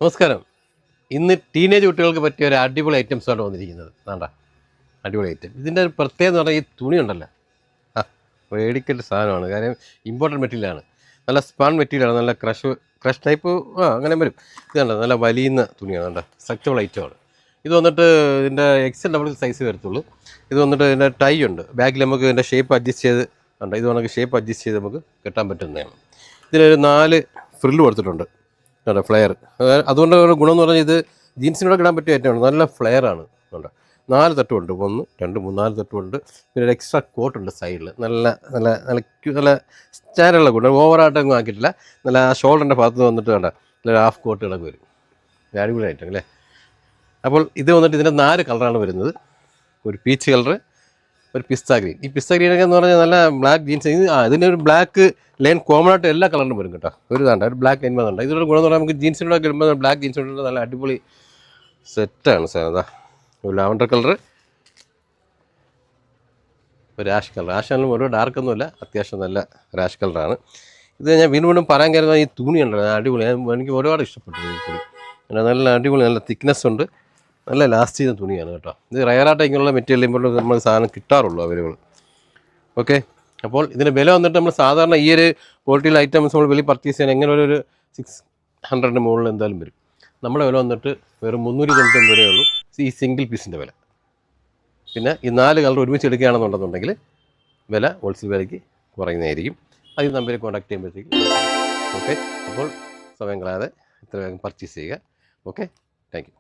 നമസ്കാരം. ഇന്ന് ടീനേജ് കുട്ടികൾക്ക് പറ്റിയ ഒരു അടിപൊളി ഐറ്റംസാണ് വന്നിരിക്കുന്നത്. വേണ്ട അടിപൊളി ഐറ്റം. ഇതിൻ്റെ ഒരു പ്രത്യേകത എന്ന് പറഞ്ഞാൽ ഈ തുണി ഉണ്ടല്ലോ, ആ മേടിക്കേണ്ട സാധനമാണ്. കാര്യം ഇമ്പോർട്ടൻറ്റ് മെറ്റീരിയലാണ്. നല്ല സ്പാൻ മെറ്റീരിയലാണ്. നല്ല ക്രഷ് ടൈപ്പ് അങ്ങനെ വരും. ഇത് കണ്ടോ, നല്ല വലിയുന്ന തുണിയാണ്. കണ്ടോ, സ്ട്രെച്ചബിൾ ഐറ്റമാണ്. ഇത് വന്നിട്ട് ഇതിൻ്റെ എക്സൽ ഡബിൾ സൈസ് വരത്തുള്ളൂ. ഇത് വന്നിട്ട് ഇതിൻ്റെ ടൈ ഉണ്ട്. ബാക്കിൽ നമുക്ക് ഇതിൻ്റെ ഷേപ്പ് അഡ്ജസ്റ്റ് ചെയ്ത് കണ്ടോ, ഇത് നമുക്ക് ഷേപ്പ് അഡ്ജസ്റ്റ് ചെയ്ത് നമുക്ക് കെട്ടാൻ പറ്റുന്നതാണ്. ഇതിനൊരു 4 ഫ്രില്ല് കൊടുത്തിട്ടുണ്ട്. കേട്ടോ, ഫ്ലെയർ. അതുകൊണ്ട് ഒരു ഗുണമെന്ന് പറഞ്ഞാൽ ഇത് ജീൻസിനോട് ഇടാൻ പറ്റിയ ഐറ്റമാണ്. നല്ല ഫ്ലെയറാണ്. കേട്ടോ, 4 തട്ടുമുണ്ട്. 1 2 3 4 തട്ടുമുണ്ട്. പിന്നെ ഒരു എക്സ്ട്രാ കോട്ടുണ്ട് സൈഡിൽ. നല്ല നല്ല നല്ല നല്ല സ്റ്റാൻഡുള്ള കൂട്ട്. ഓവറായിട്ടൊന്നും ആക്കിയിട്ടില്ല. നല്ല ആ ഷോൾഡറിൻ്റെ ഭാഗത്ത് വന്നിട്ട് കണ്ട നല്ല ഹാഫ് കോട്ട് കിടക്ക് വരും. അടിപൊളി ഐറ്റം അല്ലേ. അപ്പോൾ ഇത് വന്നിട്ട് ഇതിൻ്റെ 4 കളറാണ് വരുന്നത്. ഒരു പീച്ച് കളറ്, ഒരു പിസ്ത ഗ്രീൻ. ഈ പിസ്ത ഗ്രീനൊക്കെ എന്ന് പറഞ്ഞാൽ നല്ല ബ്ലാക്ക് ജീൻസ്. ഇതിൻ്റെ ഒരു ബ്ലാക്ക് ലൈൻ കോമൺ ആയിട്ട് എല്ലാ കളറിനും വരും കേട്ടോ. ഒരു ബ്ലാക്ക് ലൈൻ വന്നുണ്ട്. ഇതിലൊരു ഗുണം എന്ന് പറഞ്ഞാൽ നമുക്ക് ജീൻസിനോടൊക്കെ ഇടുമ്പോൾ ബ്ലാക്ക് ജീൻസിനോട് നല്ല അടിപൊളി സെറ്റാണ് സാർ. അതാ ഒരു ലാവണ്ടർ കളറ്, ഒരു ആഷ് കളർ. ആഷ് ആണെങ്കിലും ഒരു ഡാർക്കൊന്നുമില്ല, അത്യാവശ്യം നല്ല ആഷ് കളറാണ്. ഇത് ഞാൻ വീണ്ടും പറയാൻ കരുതുന്ന ഈ തുണി ഉണ്ടല്ലോ, അടിപൊളി. എനിക്ക് ഒരുപാട് ഇഷ്ടപ്പെട്ടു ഈ തുണി. നല്ല അടിപൊളി, നല്ല തിക്നെസ് ഉണ്ട്, നല്ല ലാസ്റ്റ് ചെയ്യുന്ന തുണിയാണ് കേട്ടോ. ഇത് റയറായിട്ട് ഇങ്ങനെയുള്ള മെറ്റീരിയൽ ഇപ്പോൾ നമ്മൾ സാധനം കിട്ടാറുള്ളൂ അവൈലബിൾ. ഓക്കെ, അപ്പോൾ ഇതിൻ്റെ വില വന്നിട്ട് നമ്മൾ സാധാരണ ഈ ഒരു ക്വാളിറ്റിയിൽ ഐറ്റംസ് നമ്മൾ വെളി പർച്ചേസ് ചെയ്യാൻ എങ്ങനെ ഒരു 600 മുകളിൽ എന്തായാലും വരും. നമ്മുടെ വില വന്നിട്ട് വെറും 399 രൂപയേ ഉള്ളൂ ഈ സിംഗിൾ പീസിൻ്റെ വില. പിന്നെ ഈ 4 കളർ ഒരുമിച്ച് എടുക്കുകയാണെന്നുണ്ടെന്നുണ്ടെങ്കിൽ വില ഹോൾസെയിൽ വിലയ്ക്ക് കുറയുന്നതായിരിക്കും. അത് നമ്പറിൽ കോൺടാക്ട് ചെയ്യുമ്പോഴത്തേക്കും. ഓക്കെ, അപ്പോൾ സമയം കളയാതെ ഇത്ര വേഗം പർച്ചേസ് ചെയ്യുക. Okay, thank you.